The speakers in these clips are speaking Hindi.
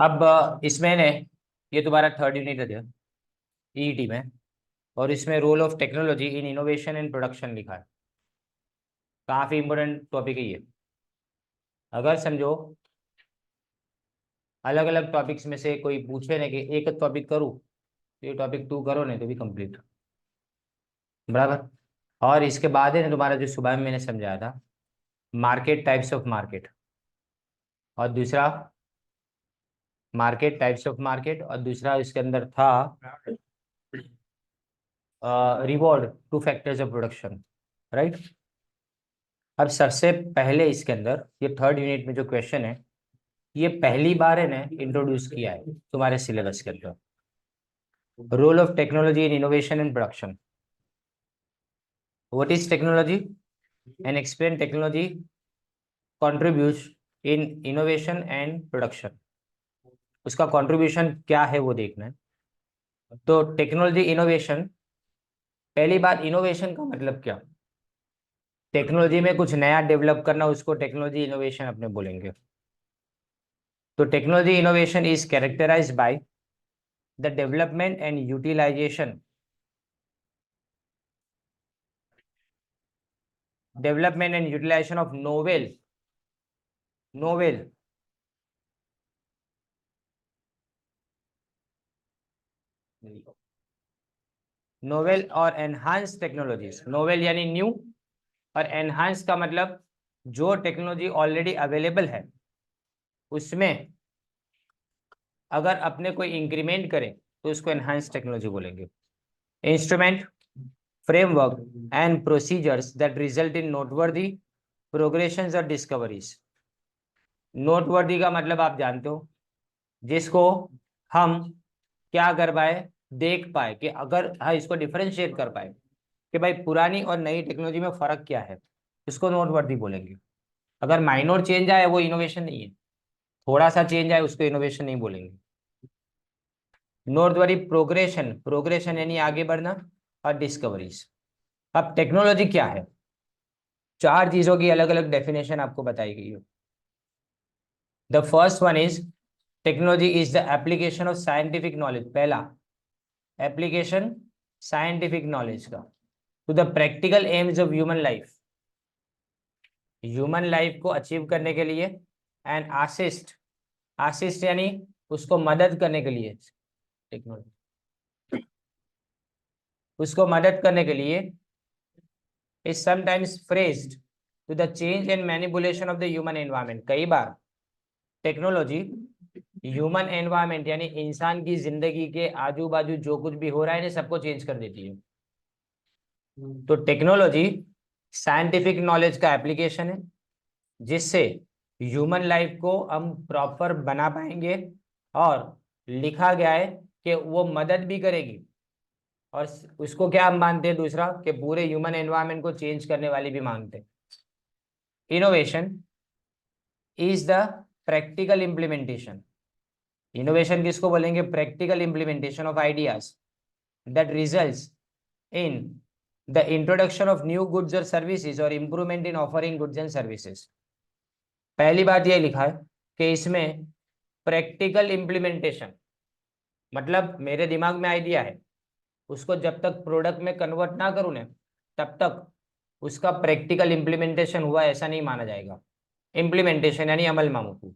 अब इसमें ने ये तुम्हारा थर्ड यूनिट है ईईटी में, और इसमें role of technology in innovation and production लिखा है। काफी इंपॉर्टेंट टॉपिक है ये। अगर समझो अलग अलग टॉपिक्स में से कोई पूछे ना कि एक टॉपिक करूँ तो ये टॉपिक टू करो, नहीं तो भी कंप्लीट। बराबर। और इसके बाद है ना तुम्हारा जो सुबह में मैंने समझाया था, मार्केट टाइप्स ऑफ मार्केट, और दूसरा मार्केट टाइप्स ऑफ मार्केट, और दूसरा इसके अंदर था reward two factors of production. Right. अब सबसे पहले इसके अंदर ये थर्ड यूनिट में जो क्वेश्चन है, ये पहली बार है ना इंट्रोड्यूस किया है तुम्हारे सिलेबस के अंदर, role of technology in innovation and production. What is technology and explain technology contributes in innovation and production. उसका कंट्रीब्यूशन क्या है वो देखना है। तो टेक्नोलॉजी इनोवेशन, पहली बात इनोवेशन का मतलब क्या, टेक्नोलॉजी में कुछ नया डेवलप करना, उसको टेक्नोलॉजी इनोवेशन अपने बोलेंगे। तो technology innovation is characterised by the development and utilisation of novel novel और एनहांस टेक्नोलॉजीज। नोवेल यानी न्यू, और एनहांस का मतलब जो टेक्नोलॉजी ऑलरेडी अवेलेबल है उसमें अगर अपने कोई इंक्रीमेंट करे तो उसको एनहांस टेक्नोलॉजी बोलेंगे। Instrument, framework and procedures that result in noteworthy progressions और डिस्कवरीज। नोटवर्दी का मतलब आप जानते हो, जिसको हम क्या कर पाए, देख पाए कि अगर हाँ इसको डिफरेंशिएट कर पाए कि भाई पुरानी और नई टेक्नोलॉजी में फर्क क्या है, उसको नोटवर्दी बोलेंगे। अगर माइनर चेंज आए वो इनोवेशन नहीं है, थोड़ा सा चेंज आए उसको इनोवेशन नहीं बोलेंगे। नोटवर्दी प्रोग्रेशन, प्रोग्रेशन यानी आगे बढ़ना, और डिस्कवरीज। अब टेक्नोलॉजी क्या है, चार चीजों की अलग अलग डेफिनेशन आपको बताई गई है। The first one is technology is the application of scientific knowledge. पहला एप्लीकेशन साइंटिफिक नॉलेज का to the practical aims of human life, human life को अचीव करने के लिए। एंड असिस्ट, असिस्ट यानी उसको मदद करने के लिए, टेक्नोलॉजी उसको मदद करने के लिए is sometimes phrased to the change and manipulation of the human environment. कई बार टेक्नोलॉजी ह्यूमन एनवायरनमेंट यानी इंसान की जिंदगी के आजू बाजू जो कुछ भी हो रहा है ना सबको चेंज कर देती है। तो टेक्नोलॉजी साइंटिफिक नॉलेज का एप्लीकेशन है जिससे ह्यूमन लाइफ को हम प्रॉपर बना पाएंगे, और लिखा गया है कि वो मदद भी करेगी, और उसको क्या हम मानते हैं, दूसरा कि पूरे ह्यूमन एनवायरनमेंट को चेंज करने वाली भी मानते हैं। Innovation is the practical implementation, innovation किसको बोलेंगे, practical implementation of ideas that results in the introduction of new goods और सर्विसेज और improvement in offering goods and services. पहली बात यह लिखा है कि इसमें प्रैक्टिकल इम्प्लीमेंटेशन मतलब मेरे दिमाग में आइडिया है, उसको जब तक प्रोडक्ट में कन्वर्ट ना करूं ना तब तक उसका प्रैक्टिकल इम्प्लीमेंटेशन हुआ ऐसा नहीं माना जाएगा। इम्प्लीमेंटेशन यानी अमल मामू,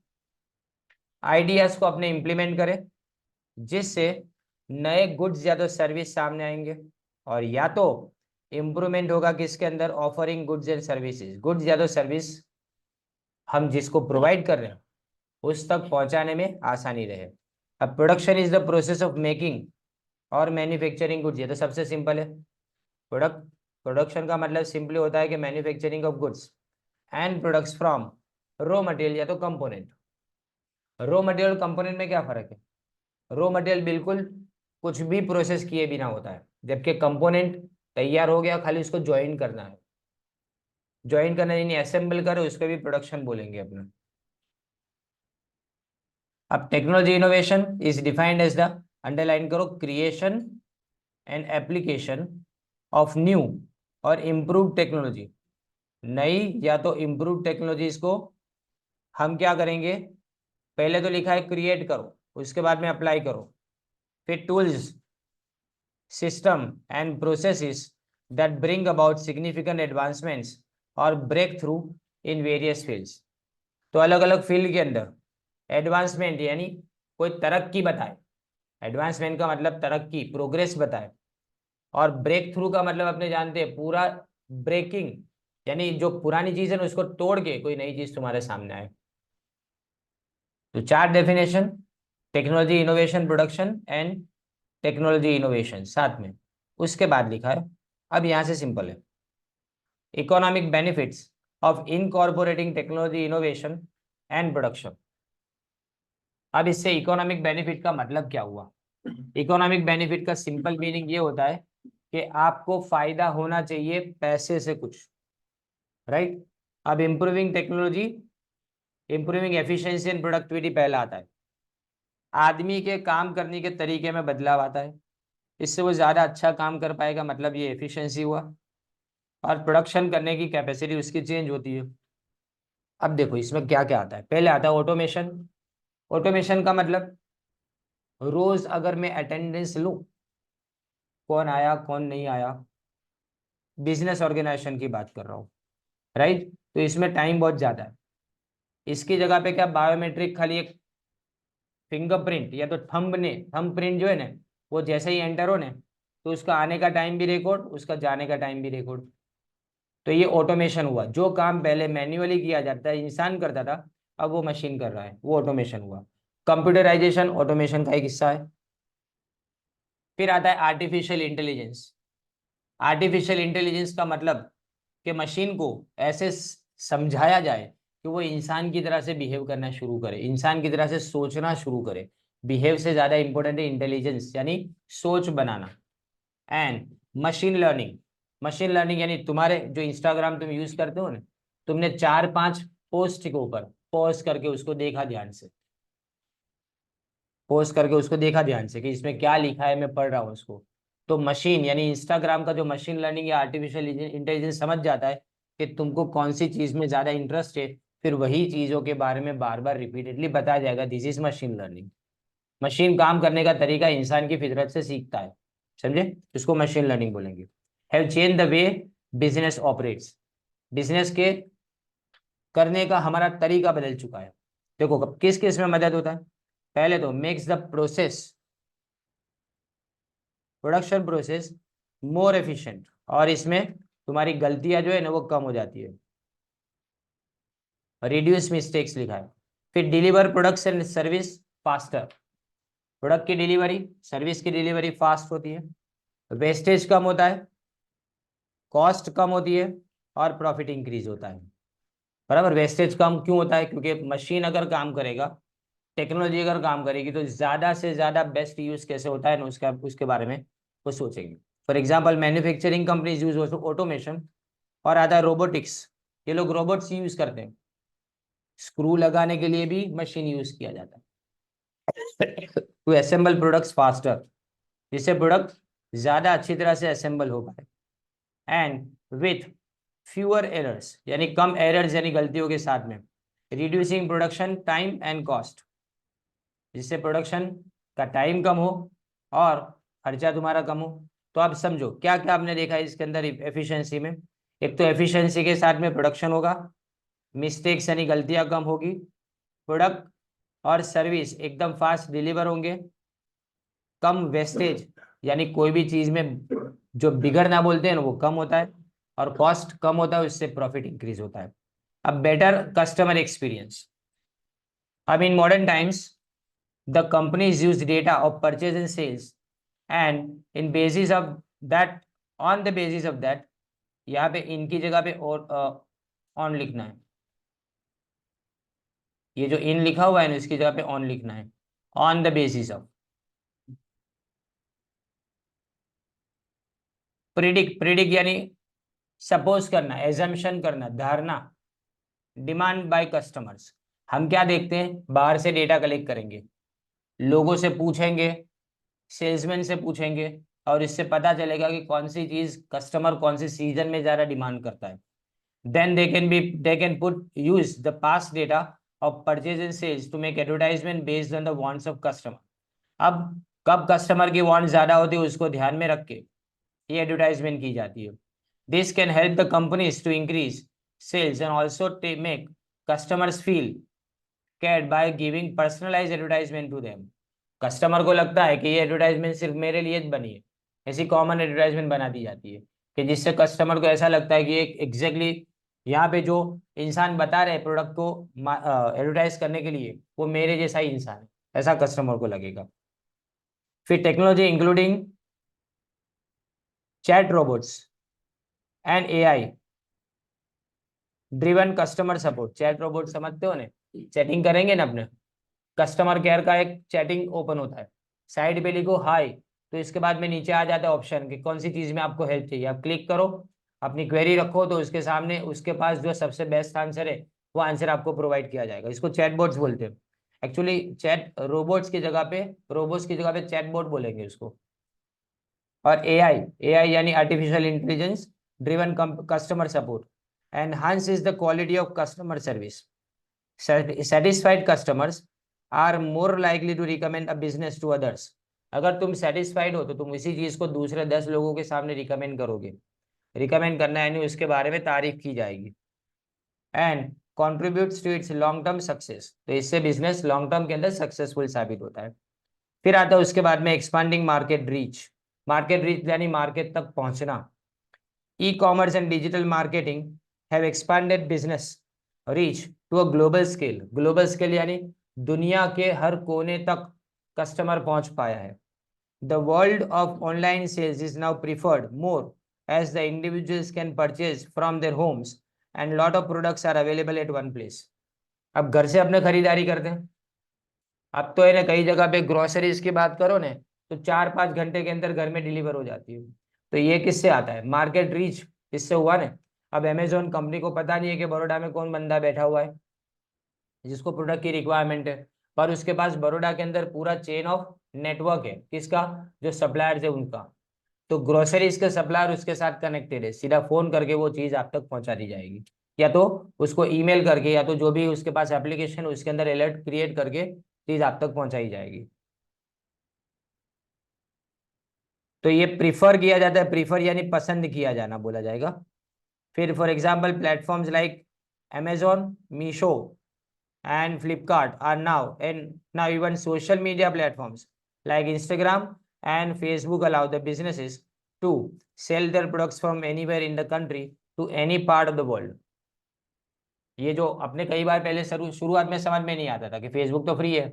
आइडियाज को अपने इम्प्लीमेंट करें जिससे नए गुड्स या तो सर्विस सामने आएंगे, और या तो इम्प्रूवमेंट होगा किसके अंदर, offering goods and services. Goods या तो सर्विस हम जिसको प्रोवाइड कर रहे हैं उस तक पहुंचाने में आसानी रहे। अब production is the process of making और मैन्युफैक्चरिंग गुड्स, ये तो सबसे सिंपल है। प्रोडक्शन का मतलब सिंपली होता है कि manufacturing of goods and products from raw material या तो कंपोनेंट। रॉ मटेरियल कंपोनेंट में क्या फर्क है, रॉ मटेरियल बिल्कुल कुछ भी प्रोसेस किए बिना होता है, जबकि कंपोनेंट तैयार हो गया खाली उसको ज्वाइन करना है। ज्वाइन करना यानी असेंबल करो, उसको भी प्रोडक्शन बोलेंगे अपना। अब technology innovation is defined as the, underline करो, creation and application of new और इम्प्रूव टेक्नोलॉजी। नई या तो इम्प्रूव टेक्नोलॉजीज को हम क्या करेंगे, पहले तो लिखा है क्रिएट करो, उसके बाद में अप्लाई करो, फिर tools, system and processes that bring about significant advancements और breakthrough in various fields. तो अलग अलग फील्ड के अंदर एडवांसमेंट यानी कोई तरक्की बताए, एडवांसमेंट का मतलब तरक्की, प्रोग्रेस बताए, और ब्रेक थ्रू का मतलब अपने जानते हैं पूरा ब्रेकिंग, यानी जो पुरानी चीज है ना उसको तोड़ के कोई नई चीज तुम्हारे सामने आए। तो 4 definition, technology innovation production and technology innovation साथ में। उसके बाद लिखा है, अब यहां से सिंपल है, economic benefits of incorporating technology innovation and production. अब इससे इकोनॉमिक बेनिफिट का मतलब क्या हुआ? इकोनॉमिक बेनिफिट का सिंपल मीनिंग ये होता है कि आपको फायदा होना चाहिए पैसे से कुछ, राइट। अब improving technology, improving efficiency and productivity पहला आता है, आदमी के काम करने के तरीके में बदलाव आता है, इससे वो ज्यादा अच्छा काम कर पाएगा, मतलब ये एफिशिएंसी हुआ। और प्रोडक्शन करने की कैपेसिटी उसकी चेंज होती है। अब देखो इसमें क्या क्या आता है, पहले आता है ऑटोमेशन। ऑटोमेशन का मतलब रोज अगर मैं अटेंडेंस लूं, कौन आया कौन नहीं आया, बिजनेस ऑर्गेनाइजेशन की बात कर रहा हूँ, राइट, तो इसमें टाइम बहुत ज्यादा है। इसकी जगह पे क्या बायोमेट्रिक, खाली एक फिंगरप्रिंट या तो थंब प्रिंट जो है ना, वो जैसे ही एंटर हो ना तो उसका आने का टाइम भी रिकॉर्ड, उसका जाने का टाइम भी रिकॉर्ड। तो ये ऑटोमेशन हुआ, जो काम पहले मैन्युअली किया जाता है, इंसान करता था, अब वो मशीन कर रहा है, वो ऑटोमेशन हुआ। कंप्यूटराइजेशन ऑटोमेशन का एक हिस्सा है। फिर आता है आर्टिफिशियल इंटेलिजेंस। आर्टिफिशियल इंटेलिजेंस का मतलब कि मशीन को ऐसे समझाया जाए कि वो इंसान की तरह से बिहेव करना शुरू करे, इंसान की तरह से सोचना शुरू करे। बिहेव से ज्यादा इंपॉर्टेंट है इंटेलिजेंस, यानी सोच बनाना। And machine learning, machine learning यानी तुम्हारे जो इंस्टाग्राम तुम यूज करते हो ना, तुमने 4-5 पोस्ट के ऊपर पॉज करके उसको देखा ध्यान से, पॉज करके उसको देखा ध्यान से कि इसमें क्या लिखा है, मैं पढ़ रहा हूँ उसको। तो मशीन यानी इंस्टाग्राम का जो मशीन लर्निंग या आर्टिफिशियल इंटेलिजेंस समझ जाता है कि तुमको कौन सी चीज में ज्यादा इंटरेस्ट है, फिर वही चीजों के बारे में बार बार रिपीटेडली बताया जाएगा। This is machine learning. Machine काम करने का तरीका इंसान की फितरत से सीखता है, समझे, इसको मशीन लर्निंग बोलेंगे। Have change the way business operates, business के करने का हमारा तरीका बदल चुका है। देखो किस किस में मदद होता है, पहले तो makes the process, production process more efficient, और इसमें तुम्हारी गलतियां जो है ना वो कम हो जाती है, रिड्यूस मिस्टेक्स लिखा है। फिर deliver products and service faster, product की डिलीवरी, सर्विस की डिलीवरी फास्ट होती है, वेस्टेज कम होता है, कॉस्ट कम होती है, और प्रॉफिट इंक्रीज होता है। बराबर, वेस्टेज कम क्यों होता है? क्योंकि मशीन अगर काम करेगा, टेक्नोलॉजी अगर काम करेगी, तो ज्यादा से ज्यादा बेस्ट यूज कैसे होता है ना उसका, उसके बारे में वो सोचेंगे। For example manufacturing companies use automation, और आता है रोबोटिक्स, ये लोग रोबोट्स यूज करते हैं, स्क्रू लगाने के लिए भी मशीन यूज किया जाता है टू असेंबल प्रोडक्ट्स फास्टर, जिससे प्रोडक्ट ज्यादा अच्छी तरह से असेंबल हो पाए, एंड विथ फ्यूअर एरर्स, यानी कम एरर्स यानी गलतियों के साथ में, reducing production time and cost, जिससे प्रोडक्शन का टाइम कम हो और खर्चा तुम्हारा कम हो। तो आप समझो क्या क्या आपने देखा है इसके अंदर एफिशिएंसी में। एक तो एफिशिएंसी के साथ में प्रोडक्शन होगा, मिस्टेक्स यानी गलतियां कम होगी, प्रोडक्ट और सर्विस एकदम फास्ट डिलीवर होंगे, कम वेस्टेज यानी कोई भी चीज में जो बिगड़ना बोलते हैं ना वो कम होता है, और कॉस्ट कम होता है, उससे प्रॉफिट इंक्रीज होता है। अब बेटर कस्टमर एक्सपीरियंस, अब in modern times the companies use data of purchase and sales, and in basis of that, on the basis of that, यहाँ पे इनकी जगह पे और ऑन लिखना है, ये जो इन लिखा हुआ है ना इसकी जगह पे ऑन लिखना है, on the basis of. Predict, predict यानी सपोज करना, एजम्पशन करना, धारणा। डिमांड बाय कस्टमर्स, हम क्या देखते हैं, बाहर से डेटा कलेक्ट करेंगे, लोगों से पूछेंगे, सेल्समैन से पूछेंगे, और इससे पता चलेगा कि कौन सी चीज कस्टमर कौन सी सीजन में ज्यादा डिमांड करता है। Then they can put use the past data of purchase and sales to make advertisement based on the wants of customer. अब कब कस्टमर की वांट ज्यादा होती है उसको ध्यान में रख के ये एडवर्टाइजमेंट की जाती है. This can help the companies to increase sales and also make customers feel cared by giving personalised advertisement to them. Customer को लगता है कि ये एडवर्टाइजमेंट सिर्फ मेरे लिए बनी है, ऐसी कॉमन एडवर्टाइजमेंट बना दी जाती है कि जिससे कस्टमर को ऐसा लगता है कि एक एग्जैक्टली यहाँ पे जो इंसान बता रहे प्रोडक्ट को एडवर्टाइज करने के लिए वो मेरे जैसा ही इंसान है, ऐसा कस्टमर को लगेगा. फिर technology including chat robots and AI driven customer support. Chat robot समझते हो ने, चैटिंग करेंगे ना अपने कस्टमर केयर का एक चैटिंग ओपन होता है, साइड पे लिखो हाय तो इसके बाद में नीचे आ जाता है ऑप्शन कि कौन सी चीज में आपको हेल्प चाहिए. आप क्लिक करो, अपनी क्वेरी रखो तो उसके सामने उसके पास जो सबसे बेस्ट आंसर है वो आंसर आपको प्रोवाइड किया जाएगा. इसको चैटबॉट्स बोलते हैं. एक्चुअली चैट रोबोट्स की जगह पे रोबोट्स की जगह पे चैटबॉट बोलेंगे उसको. और एआई एआई यानी artificial intelligence driven customer support enhances the quality of customer service. Satisfied customers are more likely to recommend a business to others. अगर तुम सेटिस्फाइड हो तो तुम इसी चीज को दूसरे 10 लोगों के सामने रिकमेंड करोगे. रिकमेंड करना यानी उसके बारे में तारीफ की जाएगी. And contributes to its long term success. तो इससे बिजनेस लॉन्ग टर्म के अंदर सक्सेसफुल साबित होता है. फिर आता है उसके बाद में expanding market reach. Market reach यानी मार्केट तक पहुंचना. E commerce and digital marketing have expanded business reach to a global scale. global scale यानी दुनिया के हर कोने तक कस्टमर पहुंच पाया है. The world of online sales is now preferred more as the individuals can purchase from their homes and lot of products are available at one place. अब घर से अपने खरीदारी करते हैं. अब तो है ना कई जगह पे ग्रोसरीज की बात करो ना तो 4-5 घंटे के अंदर घर में डिलीवर हो जाती है. तो ये किससे आता है? मार्केट रीच इससे हुआ ना. अब अमेजोन कंपनी को पता नहीं है कि बड़ौदा में कौन बंदा बैठा हुआ है जिसको प्रोडक्ट की रिक्वायरमेंट है, पर उसके पास बड़ौदा के अंदर पूरा चेन ऑफ नेटवर्क है. किसका? जो सप्लायर्स है उनका. तो ग्रोसरीज के सप्लायर उसके साथ कनेक्टेड है, सीधा फोन करके वो चीज आप तक पहुंचा दी जाएगी या तो उसको ईमेल करके या तो जो भी उसके पास एप्लीकेशन उसके अंदर अलर्ट क्रिएट करके चीज आप तक पहुंचाई जाएगी. तो ये प्रीफर किया जाता है. प्रीफर यानी पसंद किया जाना बोला जाएगा. फिर for example platforms like Amazon, Meesho and Flipkart are now even social media platforms like Instagram and Facebook allow the businesses to sell their products from anywhere in the country to any part of the world. ये जो अपने कई बार पहले शुरुआत में समझ में नहीं आता था कि फेसबुक तो फ्री है,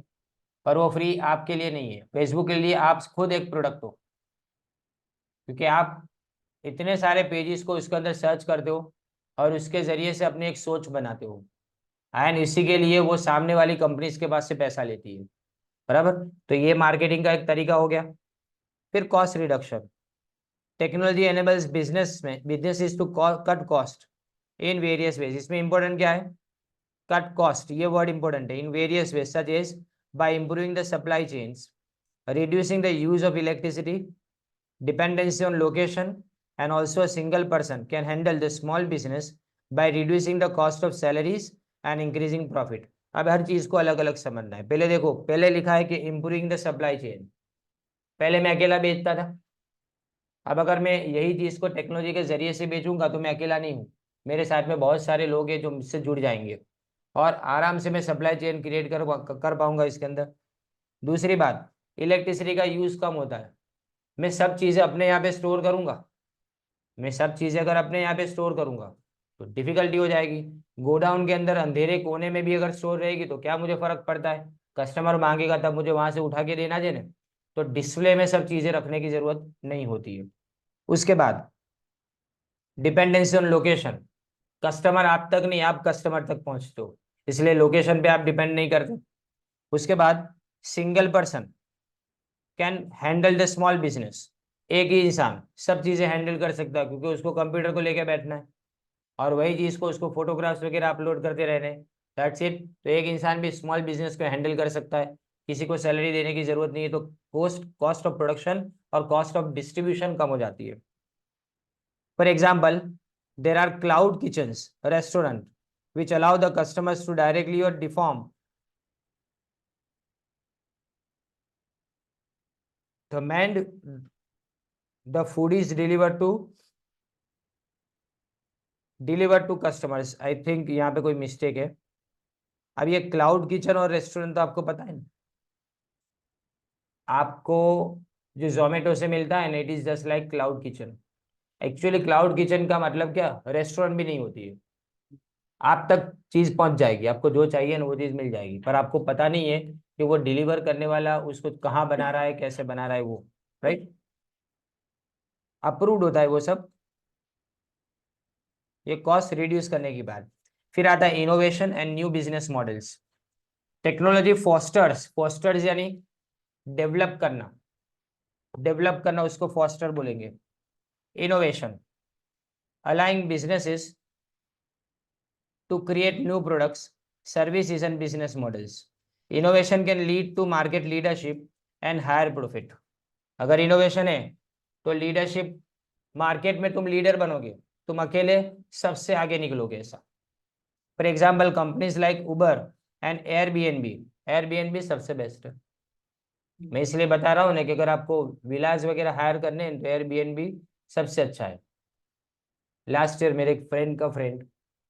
पर वो फ्री आपके लिए नहीं है. फेसबुक के लिए आप खुद एक प्रोडक्ट हो, क्योंकि आप इतने सारे पेजेस को उसके अंदर सर्च करते हो और उसके जरिए से अपनी एक सोच बनाते हो एंड इसी के लिए वो सामने वाली कंपनीज के पास से पैसा लेती है. बराबर. तो ये मार्केटिंग का एक तरीका हो गया. फिर cost reduction. Technology enables business to cut cost in various ways. इसमें इंपॉर्टेंट क्या है? Cut cost. ये वर्ड इंपॉर्टेंट है. In various ways such as by improving the supply chains, reducing the use of electricity, dependency on location, and also a single person can handle the small business by reducing the cost of salaries and increasing profit. अब हर चीज को अलग अलग समझना है. पहले देखो, पहले लिखा है कि improving the supply chain. पहले मैं अकेला बेचता था. अब अगर मैं यही चीज को टेक्नोलॉजी के जरिए से बेचूंगा तो मैं अकेला नहीं हूँ, मेरे साथ में बहुत सारे लोग हैं जो मुझसे जुड़ जाएंगे और आराम से मैं सप्लाई चेन क्रिएट कर पाऊंगा इसके अंदर. दूसरी बात, इलेक्ट्रिसिटी का यूज कम होता है. मैं सब चीजें अपने यहाँ पे स्टोर करूंगा. मैं सब चीजें अगर अपने यहाँ पे स्टोर करूंगा तो डिफिकल्टी हो जाएगी. गोडाउन के अंदर अंधेरे कोने में भी अगर स्टोर रहेगी तो क्या मुझे फर्क पड़ता है? कस्टमर मांगेगा तब मुझे वहां से उठा के देना देने. तो डिस्प्ले में सब चीजें रखने की जरूरत नहीं होती है. उसके बाद डिपेंडेंसी ऑन लोकेशन. कस्टमर आप तक नहीं, आप कस्टमर तक पहुंचते हो, इसलिए लोकेशन पे आप डिपेंड नहीं करते. उसके बाद single person can handle the small business. एक ही इंसान सब चीजें हैंडल कर सकता है क्योंकि उसको कंप्यूटर को लेकर बैठना है और वही चीज को उसको फोटोग्राफ्स वगैरह अपलोड करते रहने हैं. That's it. तो एक इंसान भी स्मॉल बिजनेस को हैंडल कर सकता है, किसी को सैलरी देने की जरूरत नहीं है. तो कॉस्ट ऑफ प्रोडक्शन और कॉस्ट ऑफ डिस्ट्रीब्यूशन कम हो जाती है. For example there are cloud kitchens restaurant which allow the customers to directly or deform command the food is delivered to customers. I think यहाँ पे कोई मिस्टेक है. अब ये क्लाउड किचन और रेस्टोरेंट तो आपको पता है ना, आपको जो जोमेटो से मिलता है ना, it is just like cloud kitchen. Actually cloud kitchen का मतलब क्या, रेस्टोरेंट भी नहीं होती है. आप तक चीज पहुंच जाएगी, आपको जो चाहिए ना वो चीज मिल जाएगी, पर आपको पता नहीं है कि वो डिलीवर करने वाला उसको कहाँ बना रहा है, कैसे बना रहा है वो. राइट. अप्रूव्ड होता है वो सब. ये कॉस्ट रिड्यूस करने की बात. फिर आता है innovation and new business models. Technology fosters यानी डेवलप करना उसको फॉस्टर बोलेंगे. Innovation, aligning businesses to create new products, services and business models. Innovation can lead to market leadership and higher profit. अगर इनोवेशन है तो लीडरशिप, मार्केट में तुम लीडर बनोगे, तुम अकेले सबसे आगे निकलोगे ऐसा. For example companies like Uber and Airbnb सबसे बेस्ट है. मैं इसलिए बता रहा हूँ ना कि अगर आपको विलास वगैरह हायर करने हैं तो एयरबीएनबी सबसे अच्छा है. लास्ट ईयर मेरे एक फ्रेंड का फ्रेंड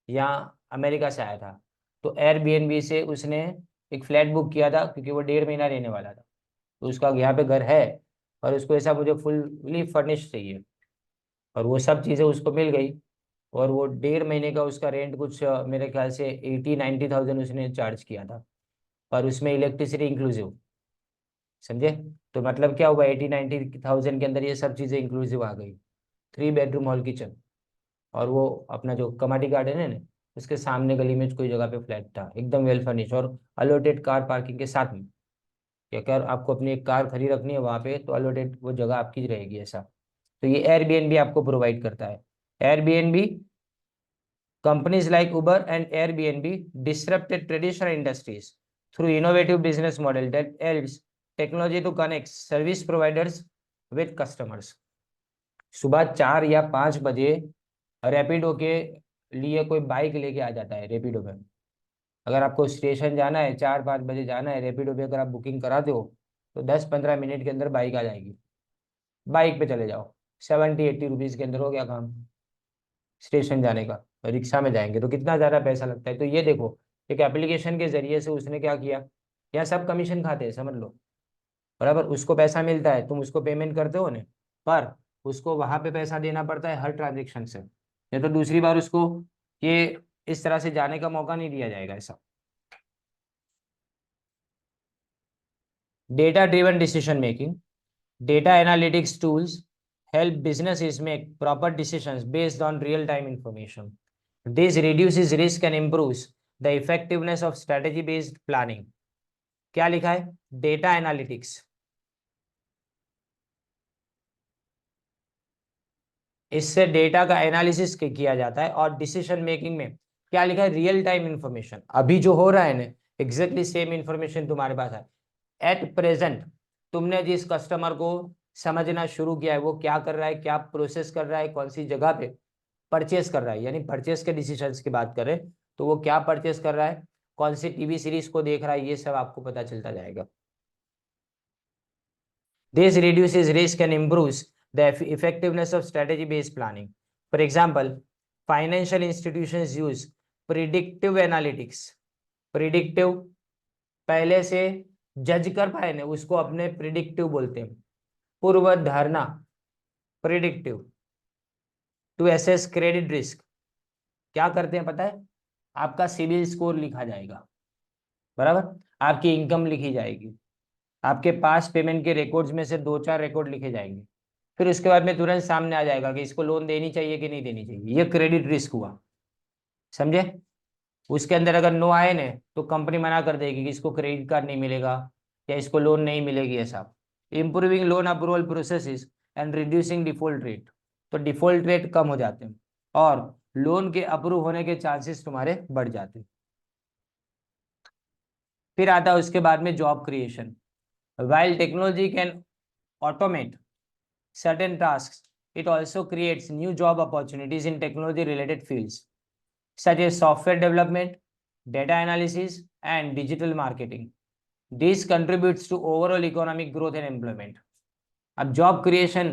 यहाँ अमेरिका से आया था, तो एयरबीएनबी से उसने एक फ्लैट बुक किया था क्योंकि वो 1.5 महीना रहने वाला था. तो उसका यहाँ पे घर है और उसको ऐसा मुझे फुल्ली फर्निश चाहिए, और वो सब चीज़ें उसको मिल गई. और वो 1.5 महीने का उसका रेंट कुछ मेरे ख्याल से 80-90,000 उसने चार्ज किया था, पर उसमें इलेक्ट्रिसिटी इंक्लूसिव. समझे. तो मतलब क्या हुआ, 80-90,000 के अंदर ये सब चीज़ें इंक्लूसिव आ गई. 3 बेडरूम हॉल किचन, और वो अपना जो कमाटी गार्डन है ना, उसके सामने गली में कोई जगह पे फ्लैट था, एकदम वेल फर्निश और अलॉटेड कार पार्किंग के साथ में. कि अगर आपको अपनी एक कार खड़ी रखनी है वहाँ पे तो अलॉटेड वो जगह आपकी रहेगी ऐसा. तो ये एयरबीएनबी आपको प्रोवाइड करता है. Airbnb, companies like Uber and Airbnb disrupted traditional industries through innovative business model that helps technology to connect service providers with customers. सुबह 4 या 5 बजे रैपिडो के लिए कोई बाइक लेके आ जाता है रैपिडो में. अगर आपको स्टेशन जाना है, 4-5 बजे जाना है, रैपिडो पे अगर आप बुकिंग कराते हो तो 10-15 मिनट के अंदर बाइक आ जाएगी. बाइक पे चले जाओ, 70-80 रुपीज़ के अंदर हो गया काम स्टेशन जाने का. रिक्शा में जाएंगे तो कितना ज़्यादा पैसा लगता है. तो ये देखो, एक एप्लीकेशन के जरिए से उसने क्या किया, यहाँ सब कमीशन खाते हैं समझ लो. बराबर, उसको पैसा मिलता है, तुम उसको पेमेंट करते हो ना, पर उसको वहां पे पैसा देना पड़ता है हर ट्रांजेक्शन से. नहीं तो दूसरी बार उसको ये इस तरह से जाने का मौका नहीं दिया जाएगा ऐसा. Data driven decision making. Data analytics tools help businesses make proper decisions based on real time information. This reduces risk and improves the effectiveness of strategy based planning. क्या लिखा है, डेटा एनालिटिक्स. इससे डेटा का एनालिसिस किया जाता है, और डिसीजन मेकिंग में क्या लिखा है, रियल टाइम इंफॉर्मेशन. अभी जो हो रहा है ना, एग्जैक्टली सेम इंफॉर्मेशन तुम्हारे पास है. एट प्रेजेंट तुमने जिस कस्टमर को समझना शुरू किया है वो क्या कर रहा है, क्या प्रोसेस कर रहा है, कौन सी जगह पे परचेस कर रहा है, यानी परचेस के डिसीजंस की बात करें तो वो क्या परचेस कर रहा है, कौन सी टीवी सीरीज को देख रहा है, ये सब आपको पता चलता जाएगा. This reduces risk and improves the effectiveness of strategy-based planning. For example, financial institutions use predictive analytics. Predictive, पहले से जज कर पाए ना उसको अपने प्रिडिक्टिव बोलते हैं. पूर्व धारणा, predictive. To assess credit risk. क्या करते हैं पता है, आपका सिबिल स्कोर लिखा जाएगा. बराबर, आपकी इनकम लिखी जाएगी, आपके पास पेमेंट के रिकॉर्ड्स में से 2-4 रिकॉर्ड लिखे जाएंगे. फिर उसके बाद में तुरंत सामने आ जाएगा कि इसको लोन देनी चाहिए कि नहीं देनी चाहिए. ये क्रेडिट रिस्क हुआ. समझे. उसके अंदर अगर नो आए ना तो कंपनी मना कर देगी कि इसको क्रेडिट कार्ड नहीं मिलेगा या इसको लोन नहीं मिलेगी ऐसा. Improving loan approval processes and reducing default rate. तो डिफॉल्ट रेट कम हो जाते हैं और लोन के अप्रूव होने के चांसेस तुम्हारे बढ़ जाते हैं. फिर आता है उसके बाद में job creation. While technology can automate certain tasks, it also creates new job opportunities in technology related fields. such as software development, data analysis, and digital marketing. This contributes to overall economic growth and employment. अब जॉब क्रिएशन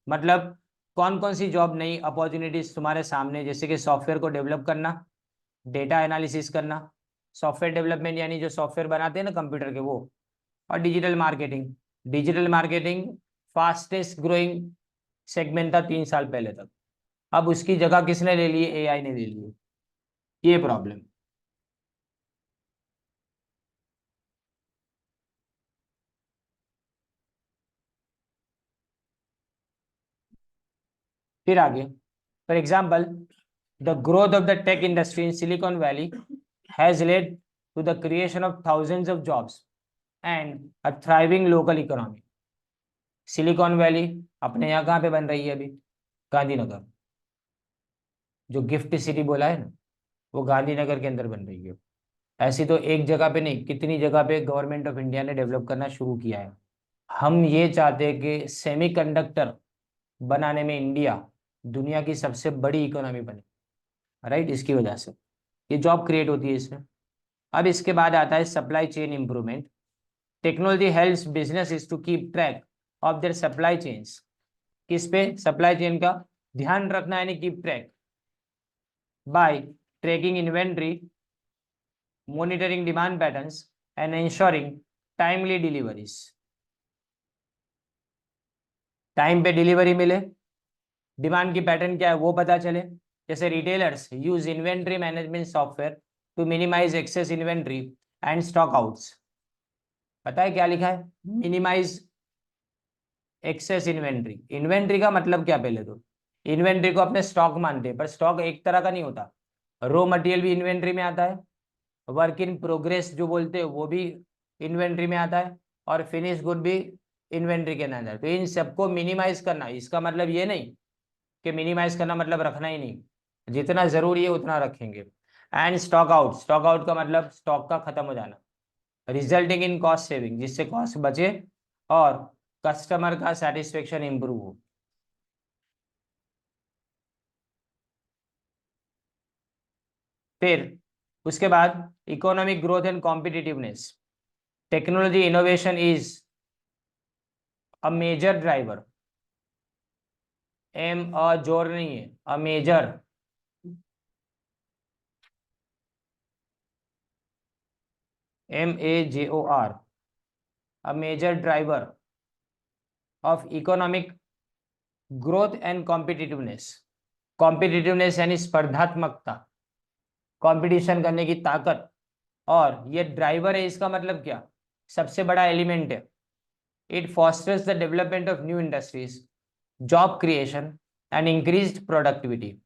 मतलब कौन कौन सी जॉब नई अपॉर्चुनिटीज तुम्हारे सामने, जैसे कि सॉफ्टवेयर को डेवलप करना, डेटा एनालिसिस करना, सॉफ्टवेयर डेवलपमेंट यानी जो सॉफ्टवेयर बनाते हैं ना कंप्यूटर के वो, और digital marketing. Digital marketing fastest growing segment था 3 साल पहले तक, अब उसकी जगह किसने ले ली? एआई ने ले ली। ये प्रॉब्लम। फिर आगे, for example, the growth of the tech industry in Silicon Valley has led to the creation of thousands of jobs and a thriving local economy. Silicon Valley अपने यहाँ कहाँ पे बन रही है अभी? गांधीनगर। जो गिफ्ट सिटी बोला है ना, वो गांधीनगर के अंदर बन रही है। ऐसी तो एक जगह पे नहीं, कितनी जगह पे गवर्नमेंट ऑफ इंडिया ने डेवलप करना शुरू किया है। हम ये चाहते हैं कि सेमीकंडक्टर बनाने में इंडिया दुनिया की सबसे बड़ी इकोनॉमी बने, राइट? इसकी वजह से ये जॉब क्रिएट होती है इसमें। अब इसके बाद आता है supply chain improvement. Technology helps businesses to keep track of their supply chains. किस पे? सप्लाई चेन का ध्यान रखना, यानी keep track by tracking inventory, monitoring demand patterns and ensuring timely deliveries। Time पे डिलीवरी मिले, डिमांड की पैटर्न क्या है वो पता चले। जैसे retailers use inventory management software to minimise excess inventory and stock outs. पता है क्या लिखा है? Minimise excess inventory. इन्वेंट्री का मतलब क्या? पहले तो इन्वेंट्री को अपने स्टॉक मानते हैं, पर स्टॉक एक तरह का नहीं होता। रॉ मटेरियल भी इन्वेंट्री में आता है, वर्क इन प्रोग्रेस जो बोलते हैं वो भी इन्वेंट्री में आता है, और फिनिश गुड भी इन्वेंट्री के अंदर। तो इन सबको मिनिमाइज करना, इसका मतलब ये नहीं कि मिनिमाइज करना मतलब रखना ही नहीं, जितना जरूरी है उतना रखेंगे। And stock out, stock out का मतलब स्टॉक का खत्म हो जाना, रिजल्टिंग इन कॉस्ट सेविंग, जिससे कॉस्ट बचे और कस्टमर का सेटिस्फेक्शन इंप्रूव हो। फिर उसके बाद economic growth and competitiveness. Technology innovation is a major driver. एम अ जोर नहीं है, a major, MAJOR, a major driver of economic growth and competitiveness. Competitiveness यानी स्पर्धात्मकता, कंपटीशन करने की ताकत, और ये ड्राइवर है, इसका मतलब क्या? सबसे बड़ा एलिमेंट है। It fosters the development of new industries, job creation and increased productivity.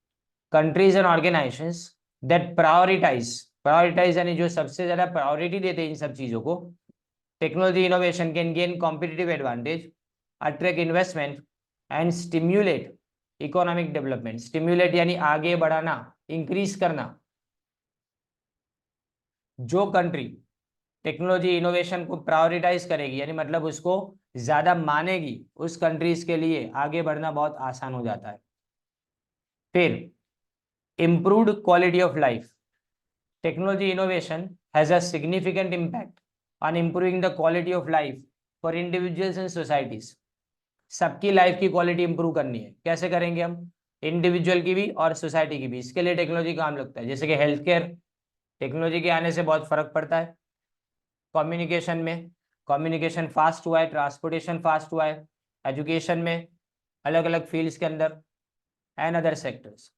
Countries and organisations that prioritise यानी जो सबसे ज्यादा प्रायोरिटी देते हैं इन सब चीजों को, technology innovation can gain competitive advantage, attract investment and stimulate economic development. Stimulate यानी आगे बढ़ाना, इंक्रीज करना। जो कंट्री टेक्नोलॉजी इनोवेशन को प्रायोरिटाइज करेगी, यानी मतलब उसको ज्यादा मानेगी, उस कंट्रीज के लिए आगे बढ़ना बहुत आसान हो जाता है। फिर improved quality of life. Technology innovation has a significant impact on improving the quality of life for individuals and societies. सबकी लाइफ की क्वालिटी इंप्रूव करनी है, कैसे करेंगे हम? इंडिविजुअल की भी और सोसाइटी की भी। इसके लिए टेक्नोलॉजी काम लगता है, जैसे कि हेल्थ केयर, टेक्नोलॉजी के आने से बहुत फर्क पड़ता है। कम्युनिकेशन में, कम्युनिकेशन फास्ट हुआ है, ट्रांसपोर्टेशन फास्ट हुआ है, एजुकेशन में, अलग अलग फील्ड्स के अंदर, एंड अदर सेक्टर्स।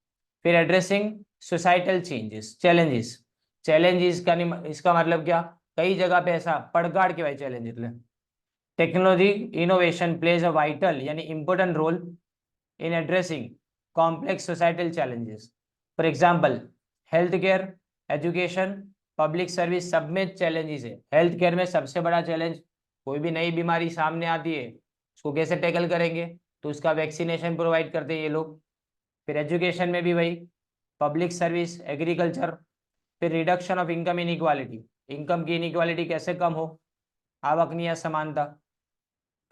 फिर एड्रेसिंग सोसाइटल चैलेंजेस। चैलेंजेस का नहीं, इसका मतलब क्या? कई जगह पे ऐसा पड़गाड़ के भाई challenge. Technology innovation plays a vital यानी important role in addressing complex societal challenges. For example, health care, education, public service, सब में चैलेंजेस है। हेल्थ केयर में सबसे बड़ा चैलेंज, कोई भी नई बीमारी सामने आती है उसको कैसे टैकल करेंगे, तो उसका वैक्सीनेशन प्रोवाइड करते हैं ये लोग। फिर एजुकेशन में भी वही, पब्लिक सर्विस, एग्रीकल्चर। फिर reduction of income inequality, income की इनइक्वालिटी कैसे कम हो, आवक नहीं असमानता।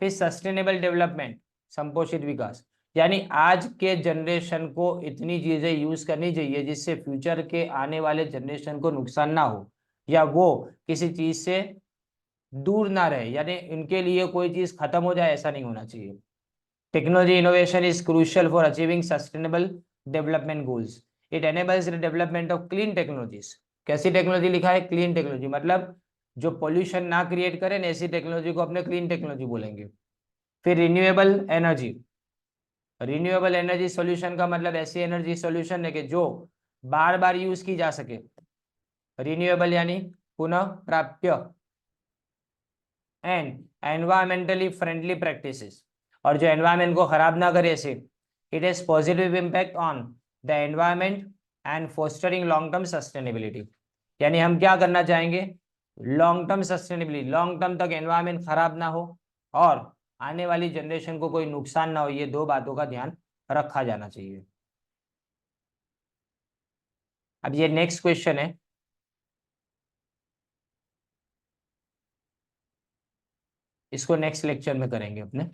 फिर सस्टेनेबल डेवलपमेंट, संपोषित विकास, यानी आज के जनरेशन को इतनी चीजें यूज करनी चाहिए जिससे फ्यूचर के आने वाले जनरेशन को नुकसान ना हो या वो किसी चीज से दूर ना रहे, यानी इनके लिए कोई चीज खत्म हो जाए ऐसा नहीं होना चाहिए। Technology innovation is crucial for achieving sustainable development goals. It enables the development of clean technologies. कैसी टेक्नोलॉजी लिखा है? क्लीन टेक्नोलॉजी, मतलब जो पोल्यूशन ना क्रिएट करे, ऐसी टेक्नोलॉजी को अपने क्लीन टेक्नोलॉजी बोलेंगे। फिर renewable energy. Renewable energy solution का मतलब ऐसी एनर्जी सॉल्यूशन है कि जो बार बार यूज की जा सके। रिन्यूएबल यानी पुनः प्राप्य। एंड एनवायरमेंटली फ्रेंडली प्रैक्टिसेस, और जो एनवायरमेंट को खराब ना करे ऐसे। It has positive impact on the environment and fostering long term sustainability. यानी हम क्या करना चाहेंगे? Long term sustainability, long term तक एनवायरमेंट खराब ना हो और आने वाली जनरेशन को कोई नुकसान ना हो, ये दो बातों का ध्यान रखा जाना चाहिए। अब ये नेक्स्ट क्वेश्चन है, इसको नेक्स्ट लेक्चर में करेंगे अपने।